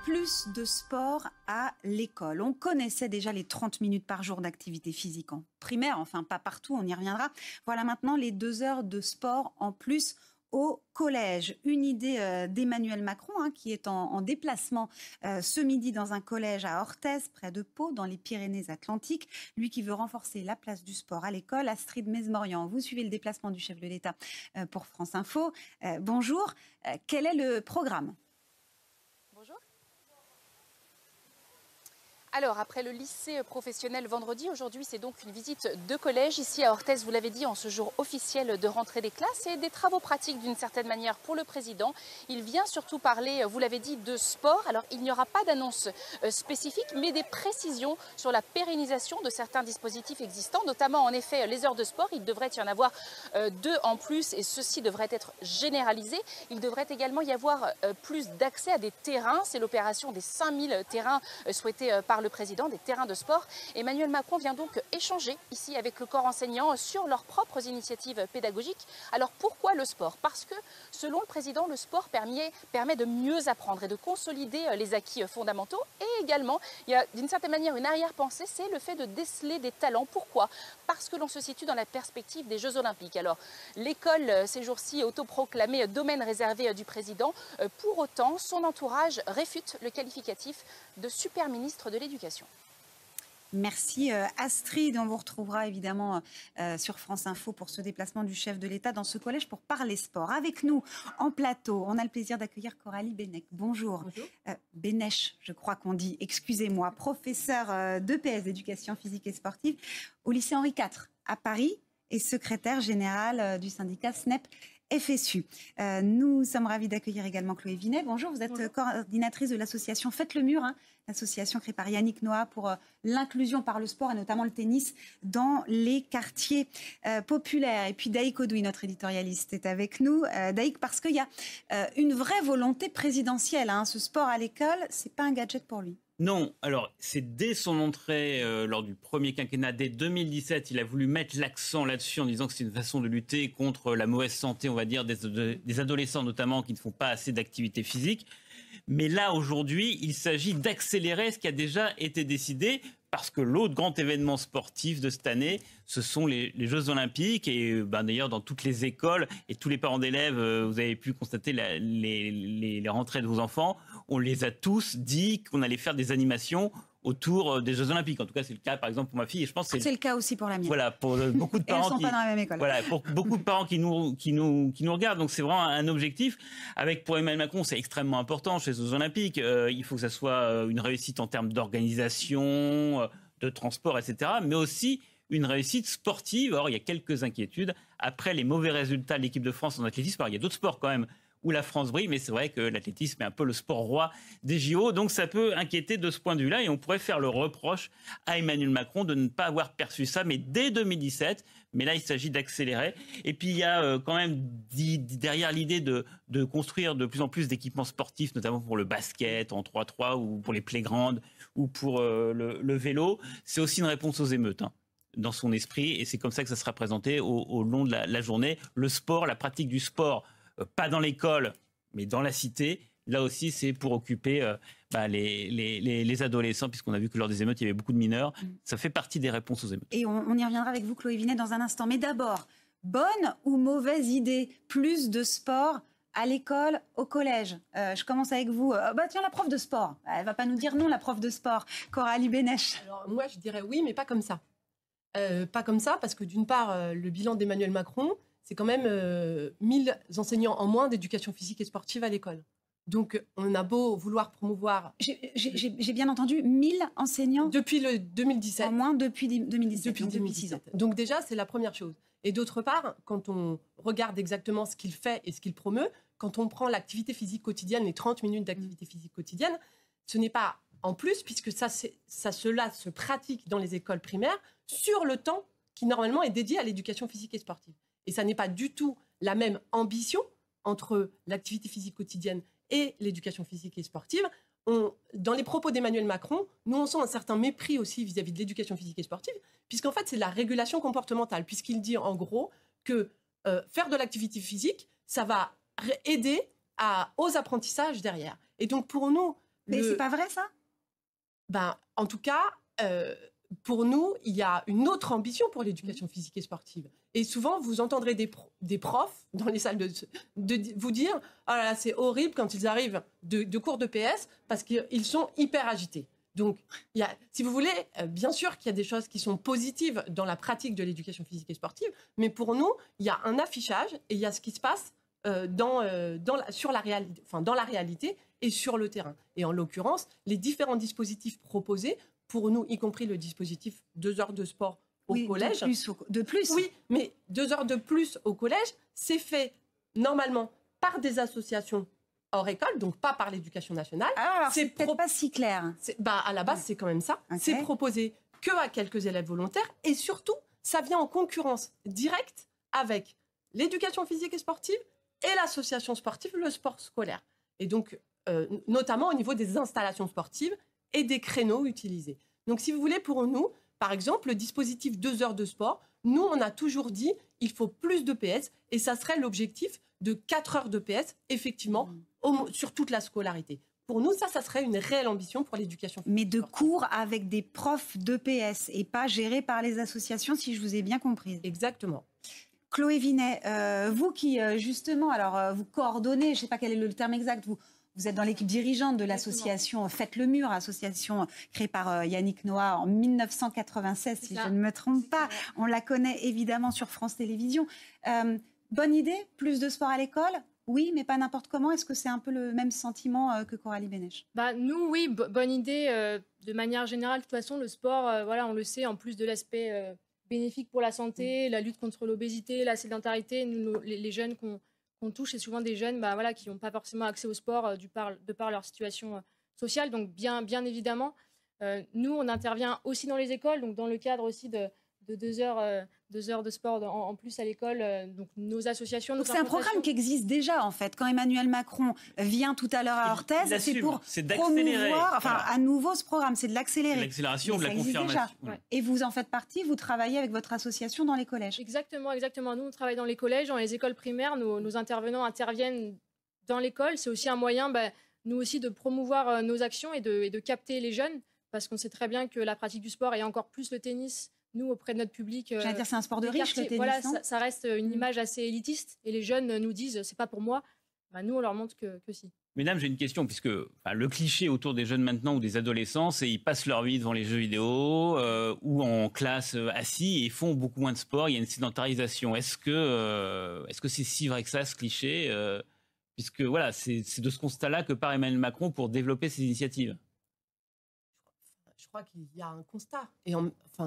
plus de sport à l'école. On connaissait déjà les 30 minutes par jour d'activité physique en primaire, enfin pas partout, on y reviendra. Voilà maintenant les 2 heures de sport en plus au collège. Une idée d'Emmanuel Macron qui est en déplacement ce midi dans un collège à Orthez, près de Pau, dans les Pyrénées-Atlantiques. Lui qui veut renforcer la place du sport à l'école. Astrid Mesmorian, vous suivez le déplacement du chef de l'État pour France Info. Bonjour, quel est le programme ? Bonjour. Alors, après le lycée professionnel vendredi, aujourd'hui, c'est donc une visite de collège ici à Orthez, vous l'avez dit, en ce jour officiel de rentrée des classes et des travaux pratiques d'une certaine manière pour le président. Il vient surtout parler, vous l'avez dit, de sport. Alors, il n'y aura pas d'annonce spécifique, mais des précisions sur la pérennisation de certains dispositifs existants, notamment, en effet, les heures de sport. Il devrait y en avoir 2 en plus et ceci devrait être généralisé. Il devrait également y avoir plus d'accès à des terrains. C'est l'opération des 5000 terrains souhaités par le président, des terrains de sport. Emmanuel Macron vient donc échanger ici avec le corps enseignant sur leurs propres initiatives pédagogiques. Alors pourquoi le sport? Parce que selon le président, le sport permet de mieux apprendre et de consolider les acquis fondamentaux. Et également, il y a d'une certaine manière une arrière-pensée, c'est le fait de déceler des talents. Pourquoi? Parce que l'on se situe dans la perspective des Jeux Olympiques. Alors l'école, ces jours-ci, autoproclamée domaine réservé du président. Pour autant, son entourage réfute le qualificatif de super ministre de l'Éducation. Merci Astrid, on vous retrouvera évidemment sur France Info pour ce déplacement du chef de l'État dans ce collège pour parler sport. Avec nous en plateau, on a le plaisir d'accueillir Coralie Bennech. Bonjour. Bonjour. Bennech, je crois qu'on dit, excusez-moi, professeur d'EPS, d'éducation physique et sportive, au lycée Henri IV à Paris et secrétaire général du syndicat SNEP. FSU. Nous sommes ravis d'accueillir également Chloé Vinet. Bonjour, vous êtes coordinatrice de l'association Faites le Mur, l'association créée par Yannick Noah pour l'inclusion par le sport et notamment le tennis dans les quartiers populaires. Et puis Daïk Odoui, notre éditorialiste, est avec nous. Daïk, parce qu'il y a une vraie volonté présidentielle. Ce sport à l'école, c'est pas un gadget pour lui. Non, alors c'est dès son entrée lors du premier quinquennat, dès 2017, il a voulu mettre l'accent là-dessus en disant que c'est une façon de lutter contre la mauvaise santé, on va dire, des adolescents notamment qui ne font pas assez d'activité physique. Mais là, aujourd'hui, il s'agit d'accélérer ce qui a déjà été décidé parce que l'autre grand événement sportif de cette année, ce sont les Jeux Olympiques. Et d'ailleurs, dans toutes les écoles et tous les parents d'élèves, vous avez pu constater les rentrées de vos enfants. On les a tous dit qu'on allait faire des animations autour des Jeux Olympiques. En tout cas, c'est le cas, par exemple, pour ma fille. Et je pense que c'est le cas aussi pour la mienne. Voilà, pour beaucoup de parents. Elles ne sont pas dans la même école. Voilà, pour beaucoup de parents qui nous regardent. Donc, c'est vraiment un objectif. Pour Emmanuel Macron, c'est extrêmement important chez les Jeux Olympiques. Il faut que ça soit une réussite en termes d'organisation, de transport, etc. Mais aussi une réussite sportive. Or, il y a quelques inquiétudes. Après les mauvais résultats de l'équipe de France en athlétisme, alors, il y a d'autres sports quand même où la France brille, mais c'est vrai que l'athlétisme est un peu le sport roi des JO, donc ça peut inquiéter de ce point de vue-là, et on pourrait faire le reproche à Emmanuel Macron de ne pas avoir perçu ça, mais dès 2017, mais là il s'agit d'accélérer, et puis il y a quand même derrière l'idée de construire de plus en plus d'équipements sportifs, notamment pour le basket en 3-3, ou pour les playgrounds, ou pour le vélo, c'est aussi une réponse aux émeutes, dans son esprit, et c'est comme ça que ça sera présenté au long de la journée. Le sport, la pratique du sport, pas dans l'école, mais dans la cité. Là aussi, c'est pour occuper les adolescents, puisqu'on a vu que lors des émeutes, il y avait beaucoup de mineurs. Ça fait partie des réponses aux émeutes. Et on y reviendra avec vous, Chloé Vinet, dans un instant. Mais d'abord, bonne ou mauvaise idée? Plus de sport à l'école, au collège. Je commence avec vous. Tiens, la prof de sport. Elle ne va pas nous dire non, la prof de sport. Coralie Bennech. Alors, moi, je dirais oui, mais pas comme ça. Pas comme ça, parce que d'une part, le bilan d'Emmanuel Macron, c'est quand même 1000 enseignants en moins d'éducation physique et sportive à l'école. Donc, on a beau vouloir promouvoir... J'ai bien entendu, 1000 enseignants depuis le 2017. En moins depuis 2017. Depuis 2017. Donc déjà, c'est la première chose. Et d'autre part, quand on regarde exactement ce qu'il fait et ce qu'il promeut, quand on prend l'activité physique quotidienne, les 30 minutes d'activité physique quotidienne, ce n'est pas en plus, puisque cela se pratique dans les écoles primaires sur le temps qui normalement est dédié à l'éducation physique et sportive. Et ça n'est pas du tout la même ambition entre l'activité physique quotidienne et l'éducation physique et sportive. Dans les propos d'Emmanuel Macron, nous on sent un certain mépris aussi vis-à-vis de l'éducation physique et sportive, puisqu'en fait c'est de la régulation comportementale, puisqu'il dit en gros que faire de l'activité physique, ça va aider aux apprentissages derrière. Et donc pour nous, Mais c'est pas vrai, ça? En tout cas, pour nous, il y a une autre ambition pour l'éducation physique et sportive. Et souvent, vous entendrez des profs dans les salles de vous dire « Ah là là, c'est horrible quand ils arrivent de cours de PS parce qu'ils sont hyper agités ». Donc, si vous voulez, bien sûr qu'il y a des choses qui sont positives dans la pratique de l'éducation physique et sportive, mais pour nous, il y a un affichage et il y a ce qui se passe dans la réalité et sur le terrain. Et en l'occurrence, les différents dispositifs proposés, pour nous, y compris le dispositif 2 heures de sport au collège. De plus. Oui, mais 2 heures de plus au collège, c'est fait normalement par des associations hors école, donc pas par l'éducation nationale. Alors c'est peut-être pas si clair. À la base, c'est quand même ça. Okay. C'est proposé que à quelques élèves volontaires et surtout, ça vient en concurrence directe avec l'éducation physique et sportive et l'association sportive, le sport scolaire. Et donc, notamment au niveau des installations sportives et des créneaux utilisés. Donc, si vous voulez, pour nous, par exemple, le dispositif 2 heures de sport, nous, on a toujours dit il faut plus de PS et ça serait l'objectif de 4 heures de PS, effectivement, sur toute la scolarité. Pour nous, ça serait une réelle ambition pour l'éducation. Mais de cours avec des profs de PS et pas gérés par les associations, si je vous ai bien comprise. Exactement. Chloé Vinet, vous qui, justement, alors vous coordonnez, je ne sais pas quel est le terme exact, vous êtes dans l'équipe dirigeante de l'association Faites le Mur, association créée par Yannick Noah en 1996, si je ne me trompe pas. On la connaît évidemment sur France Télévisions. Bonne idée, plus de sport à l'école? Oui, mais pas n'importe comment. Est-ce que c'est un peu le même sentiment que Coralie Bénèche? Nous, oui, bonne idée. De manière générale, de toute façon, le sport, on le sait, en plus de l'aspect bénéfique pour la santé, la lutte contre l'obésité, la sédentarité, les jeunes qu'on touche, c'est souvent des jeunes qui n'ont pas forcément accès au sport de par leur situation sociale. Donc, bien évidemment, nous, on intervient aussi dans les écoles, donc dans le cadre aussi de 2 heures de sport en plus à l'école. Donc nos associations... C'est un programme qui existe déjà, en fait. Quand Emmanuel Macron vient tout à l'heure à Orthez, c'est pour promouvoir à nouveau ce programme. C'est de l'accélérer. C'est l'accélération, de la confirmation. Ouais. Et vous en faites partie, vous travaillez avec votre association dans les collèges. Exactement. Nous, on travaille dans les collèges, dans les écoles primaires. Nos intervenants interviennent dans l'école. C'est aussi un moyen, nous aussi, de promouvoir nos actions et de capter les jeunes. Parce qu'on sait très bien que la pratique du sport et encore plus le tennis... Nous, auprès de notre public... J'allais dire, c'est un sport de riche, le tennis, voilà, ça reste une image assez élitiste. Et les jeunes nous disent, c'est pas pour moi. Nous, on leur montre que si. Mesdames, j'ai une question, puisque le cliché autour des jeunes maintenant ou des adolescents, c'est qu'ils passent leur vie devant les jeux vidéo ou en classe assis et font beaucoup moins de sport. Il y a une sédentarisation. Est-ce que c'est si vrai que ça, ce cliché puisque voilà, c'est de ce constat-là que part Emmanuel Macron pour développer ces initiatives. Je crois qu'il y a un constat, et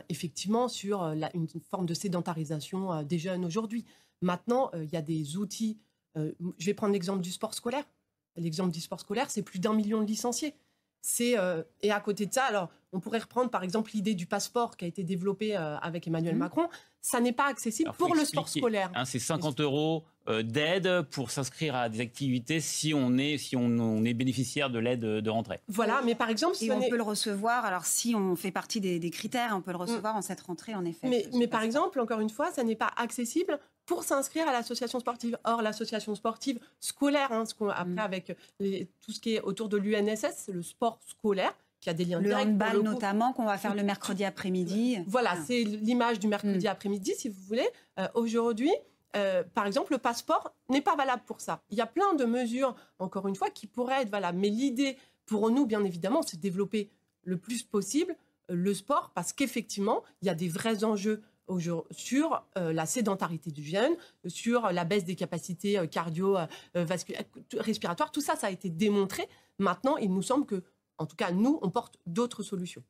effectivement, sur une forme de sédentarisation des jeunes aujourd'hui. Maintenant, il y a des outils. Je vais prendre l'exemple du sport scolaire. L'exemple du sport scolaire, c'est plus d'1 million de licenciés. Et à côté de ça, alors, on pourrait reprendre par exemple l'idée du passeport qui a été développé avec Emmanuel Macron. Ça n'est pas accessible pour le sport scolaire. C'est 50 € d'aide pour s'inscrire à des activités si on est bénéficiaire de l'aide de rentrée. Voilà, mais par exemple... on peut le recevoir, alors si on fait partie des critères, on peut le recevoir en cette rentrée, en effet. Mais par exemple, encore une fois, ça n'est pas accessible pour s'inscrire à l'association sportive. Or, l'association sportive scolaire, après avec tout ce qui est autour de l'UNSS, le sport scolaire, qui a des liens directs. Le handball notamment, qu'on va faire le mercredi après-midi. Voilà, c'est l'image du mercredi après-midi, si vous voulez. Aujourd'hui, par exemple, le passeport n'est pas valable pour ça. Il y a plein de mesures, encore une fois, qui pourraient être valables. Mais l'idée, pour nous, bien évidemment, c'est de développer le plus possible le sport, parce qu'effectivement, il y a des vrais enjeux sur la sédentarité du jeune, sur la baisse des capacités respiratoires. Tout ça, ça a été démontré. Maintenant, il nous semble que, en tout cas, nous, on porte d'autres solutions.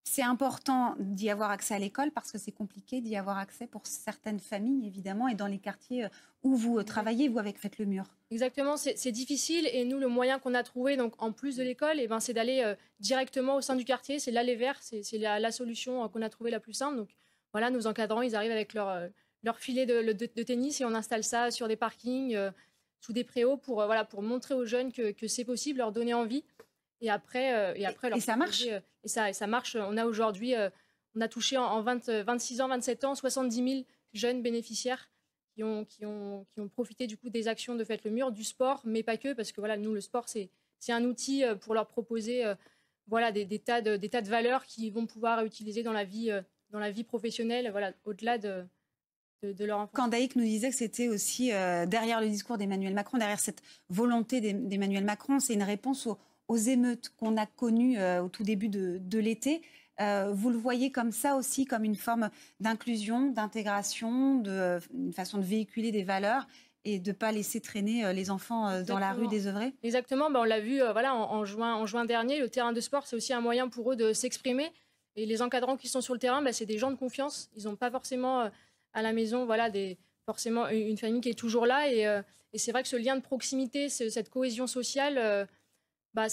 C'est important d'y avoir accès à l'école parce que c'est compliqué d'y avoir accès pour certaines familles, évidemment, et dans les quartiers où vous travaillez, vous, avec Faites le Mur. Exactement, c'est difficile. Et nous, le moyen qu'on a trouvé, donc, en plus de l'école, c'est d'aller directement au sein du quartier. C'est l'aller vers, c'est la solution qu'on a trouvée la plus simple. Donc, voilà, nos encadrants, ils arrivent avec leur filet de tennis et on installe ça sur des parkings, sous des préaux pour montrer aux jeunes que c'est possible, leur donner envie. Et après, et ça marche. Et ça marche. On a aujourd'hui, on a touché en 26 ans, 27 ans, 70 000 jeunes bénéficiaires qui ont profité du coup des actions de Faites le Mur, du sport, mais pas que, parce que voilà, nous, le sport, c'est c'est un outil pour leur proposer voilà, des tas de valeurs qu'ils vont pouvoir utiliser dans la vie professionnelle, voilà, au-delà de leur enfance. Candaïc nous disait que c'était aussi derrière le discours d'Emmanuel Macron, derrière cette volonté d'Emmanuel Macron, c'est une réponse aux émeutes qu'on a connues au tout début de l'été. Vous le voyez comme ça aussi, comme une forme d'inclusion, d'intégration, une façon de véhiculer des valeurs et de ne pas laisser traîner les enfants dans la rue désœuvrée? Exactement, on l'a vu voilà, en juin dernier, le terrain de sport, c'est aussi un moyen pour eux de s'exprimer. Et les encadrants qui sont sur le terrain, c'est des gens de confiance. Ils n'ont pas forcément à la maison voilà, forcément une famille qui est toujours là. Et c'est vrai que ce lien de proximité, cette cohésion sociale,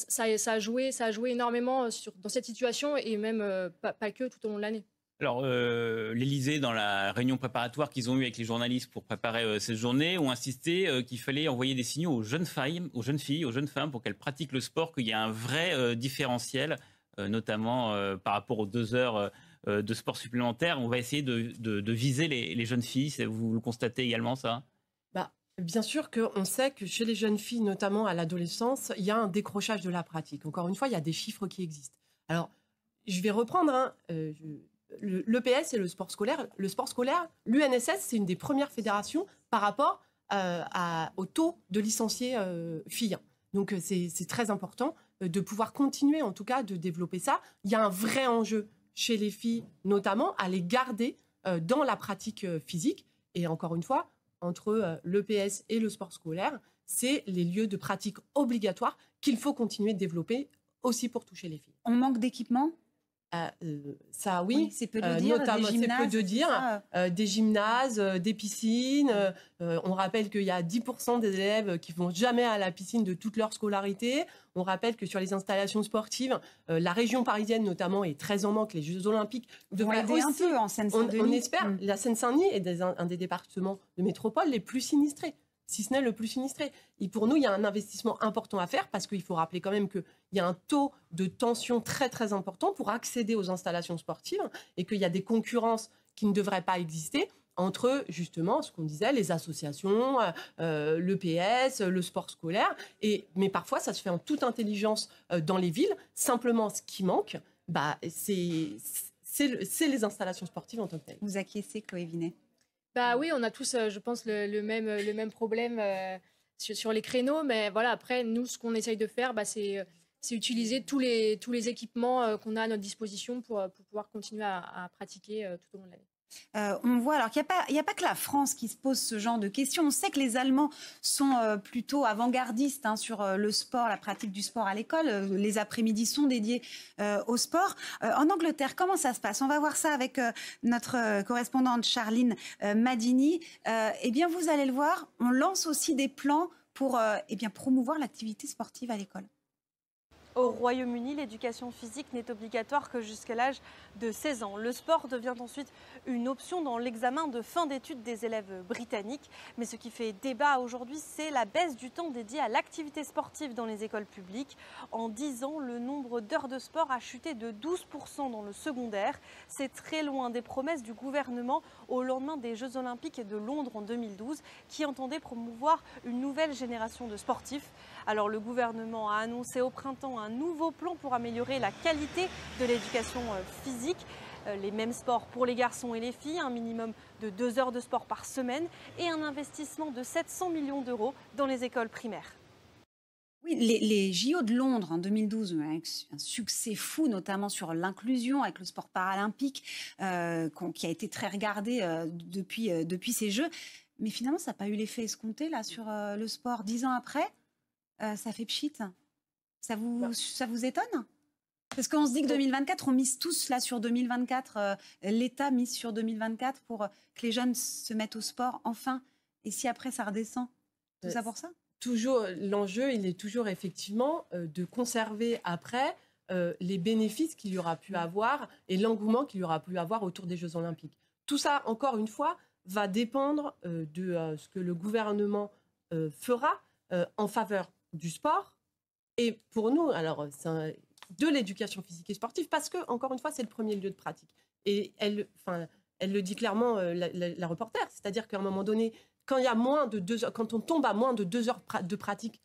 ça a joué énormément dans cette situation et même pas que tout au long de l'année. Alors, l'Élysée, dans la réunion préparatoire qu'ils ont eue avec les journalistes pour préparer cette journée, ont insisté qu'il fallait envoyer des signaux aux jeunes filles, aux jeunes femmes, pour qu'elles pratiquent le sport, qu'il y a un vrai différentiel, notamment par rapport aux 2 heures de sport supplémentaires. On va essayer de viser les jeunes filles. Vous le constatez également, ça? Bien sûr qu'on sait que chez les jeunes filles, notamment à l'adolescence, il y a un décrochage de la pratique. Encore une fois, il y a des chiffres qui existent. Alors, je vais reprendre l'EPS et le sport scolaire. Le sport scolaire, l'UNSS, c'est une des premières fédérations par rapport au taux de licenciés filles. Donc, c'est très important de pouvoir continuer, en tout cas, de développer ça. Il y a un vrai enjeu chez les filles, notamment, à les garder dans la pratique physique. Et encore une fois, entre l'EPS et le sport scolaire, c'est les lieux de pratique obligatoires qu'il faut continuer de développer aussi pour toucher les filles. On manque d'équipements? Ça, oui. C'est peu de dire. Notamment, des gymnases, c'est peu de dire. Des gymnases, des piscines. On rappelle qu'il y a 10% des élèves qui ne vont jamais à la piscine de toute leur scolarité. On rappelle que sur les installations sportives, la région parisienne notamment est très en manque. Les Jeux Olympiques devraient aider un peu en Seine-Saint-Denis. On espère. La Seine-Saint-Denis est un des départements de métropole les plus sinistrés, si ce n'est le plus sinistré. Et pour nous, il y a un investissement important à faire parce qu'il faut rappeler quand même qu'il y a un taux de tension très, très important pour accéder aux installations sportives et qu'il y a des concurrences qui ne devraient pas exister entre, justement, ce qu'on disait, les associations, l'EPS, le sport scolaire. Mais parfois, ça se fait en toute intelligence dans les villes. Simplement, ce qui manque, c'est les installations sportives en tant que telles. Vous acquiescez, Chloé Vinet? Oui, on a tous, je pense, le même problème sur les créneaux. Mais voilà, après, nous, ce qu'on essaye de faire, c'est utiliser tous les équipements qu'on a à notre disposition pour pouvoir continuer à pratiquer tout au long de l'année. On voit alors qu'il n'y a pas que la France qui se pose ce genre de questions. On sait que les Allemands sont plutôt avant-gardistes sur le sport, la pratique du sport à l'école. Les après-midi sont dédiés au sport. En Angleterre, comment ça se passe? On va voir ça avec notre correspondante Charline Madini. Bien, vous allez le voir, on lance aussi des plans pour promouvoir l'activité sportive à l'école. Au Royaume-Uni, l'éducation physique n'est obligatoire que jusqu'à l'âge de 16 ans. Le sport devient ensuite une option dans l'examen de fin d'études des élèves britanniques. Mais ce qui fait débat aujourd'hui, c'est la baisse du temps dédié à l'activité sportive dans les écoles publiques. En 10 ans, le nombre d'heures de sport a chuté de 12% dans le secondaire. C'est très loin des promesses du gouvernement au lendemain des Jeux Olympiques de Londres en 2012, qui entendait promouvoir une nouvelle génération de sportifs. Alors le gouvernement a annoncé au printemps un nouveau plan pour améliorer la qualité de l'éducation physique. Les mêmes sports pour les garçons et les filles, un minimum de 2 heures de sport par semaine et un investissement de 700 millions d'euros dans les écoles primaires. Oui, les JO de Londres en 2012 ont eu un succès fou, notamment sur l'inclusion avec le sport paralympique, qui a été très regardé depuis ces Jeux. Mais finalement, ça n'a pas eu l'effet escompté là, sur le sport 10 ans après. Ça fait pchit. Ça vous étonne? Parce qu'on se dit que 2024, on mise tous là sur 2024. L'État mise sur 2024 pour que les jeunes se mettent au sport enfin. Et si après ça redescend, tout ça pour ça? Toujours, l'enjeu, il est toujours effectivement de conserver après les bénéfices qu'il y aura pu avoir et l'engouement qu'il y aura pu avoir autour des Jeux Olympiques. Tout ça, encore une fois, va dépendre de ce que le gouvernement fera en faveur du sport. Et pour nous, alors, de l'éducation physique et sportive, parce que, encore une fois, c'est le premier lieu de pratique. Et elle le dit clairement, la reporter, c'est-à-dire qu'à un moment donné, quand il y a moins de 2 heures, quand on tombe à moins de 2 heures de pratique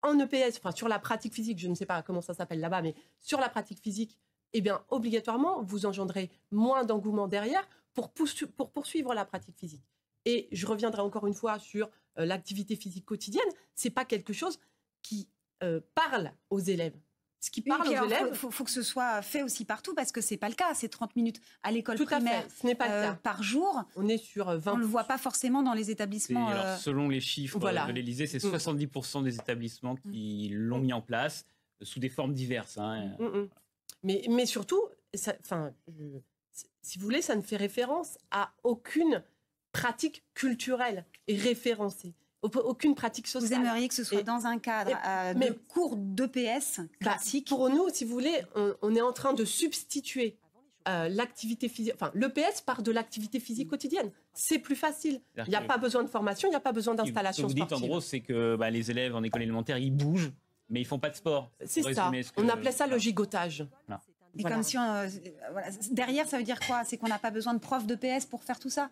en EPS, enfin sur la pratique physique, je ne sais pas comment ça s'appelle là-bas, mais sur la pratique physique, eh bien, obligatoirement, vous engendrez moins d'engouement derrière pour poursuivre la pratique physique. Et je reviendrai encore une fois sur l'activité physique quotidienne. C'est pas quelque chose qui parle aux élèves. Ce qui parle aux élèves... Il faut que ce soit fait aussi partout, parce que c'est pas le cas. C'est 30 minutes à l'école primaire ce n'est pas le cas. Par jour. On est sur 20... On ne le voit pas forcément dans les établissements. Alors, selon les chiffres de l'Élysée, c'est 70% des établissements qui l'ont mis en place, sous des formes diverses. Hein. Mais surtout, si vous voulez, ça ne fait référence à aucune pratique culturelle et référencée. Aucune pratique sociale. Vous aimeriez que ce soit dans un cadre de cours d'EPS classique? Pour nous, si vous voulez, on est en train de substituer l'activité physique. Enfin, l'EPS part de l'activité physique quotidienne. C'est plus facile. Il n'y a pas besoin de formation, il n'y a pas besoin d'installation sportive. Ce que vous dites, en gros, c'est que les élèves en école élémentaire, ils bougent, mais ils ne font pas de sport. C'est ça. On appelait ça le gigotage. Voilà. Et comme si derrière, ça veut dire quoi? C'est qu'on n'a pas besoin de profs d'EPS pour faire tout ça?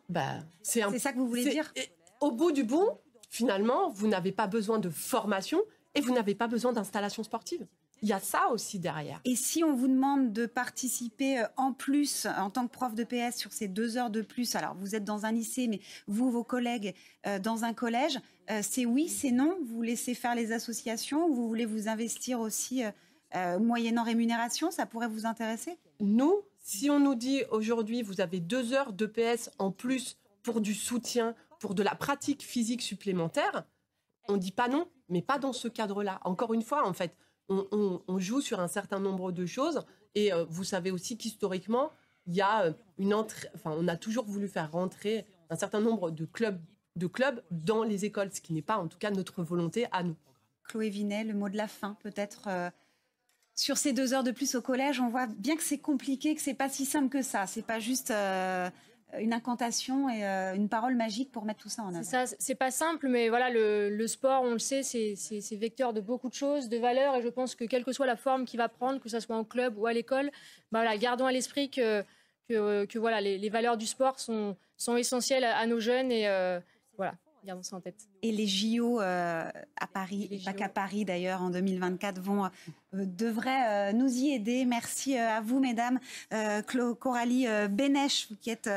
C'est ça que vous voulez dire? Au bout du bout, finalement, vous n'avez pas besoin de formation et vous n'avez pas besoin d'installation sportive. Il y a ça aussi derrière. Et si on vous demande de participer en plus, en tant que prof de PS, sur ces 2 heures de plus, alors vous êtes dans un lycée, mais vous, vos collègues, dans un collège, c'est oui, c'est non? Vous laissez faire les associations ou vous voulez vous investir aussi moyennant rémunération? Ça pourrait vous intéresser? Nous, si on nous dit aujourd'hui, vous avez 2 heures de PS en plus pour du soutien, pour de la pratique physique supplémentaire, on ne dit pas non, mais pas dans ce cadre-là. Encore une fois, en fait, on joue sur un certain nombre de choses. Et vous savez aussi qu'historiquement, il y a on a toujours voulu faire rentrer un certain nombre de clubs dans les écoles, ce qui n'est pas en tout cas notre volonté à nous. Chloé Vinet, le mot de la fin peut-être sur ces 2 heures de plus au collège. On voit bien que c'est compliqué, que c'est pas si simple que ça. C'est pas juste une incantation et une parole magique pour mettre tout ça en œuvre. C'est ça, c'est pas simple, mais voilà, le sport, on le sait, c'est vecteur de beaucoup de choses, de valeurs, et je pense que quelle que soit la forme qu'il va prendre, que ce soit en club ou à l'école, gardons à l'esprit que voilà, les valeurs du sport sont essentielles à nos jeunes, et voilà, gardons ça en tête. Et les JO à Paris, pas qu'à Paris d'ailleurs, en 2024, devraient nous y aider. Merci à vous, mesdames. Coralie Bénèche, qui êtes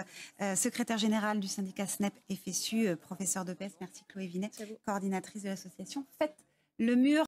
secrétaire générale du syndicat SNEP FSU, professeure d'EPS. Merci Chloé Vinet, coordinatrice de l'association Faites le mur.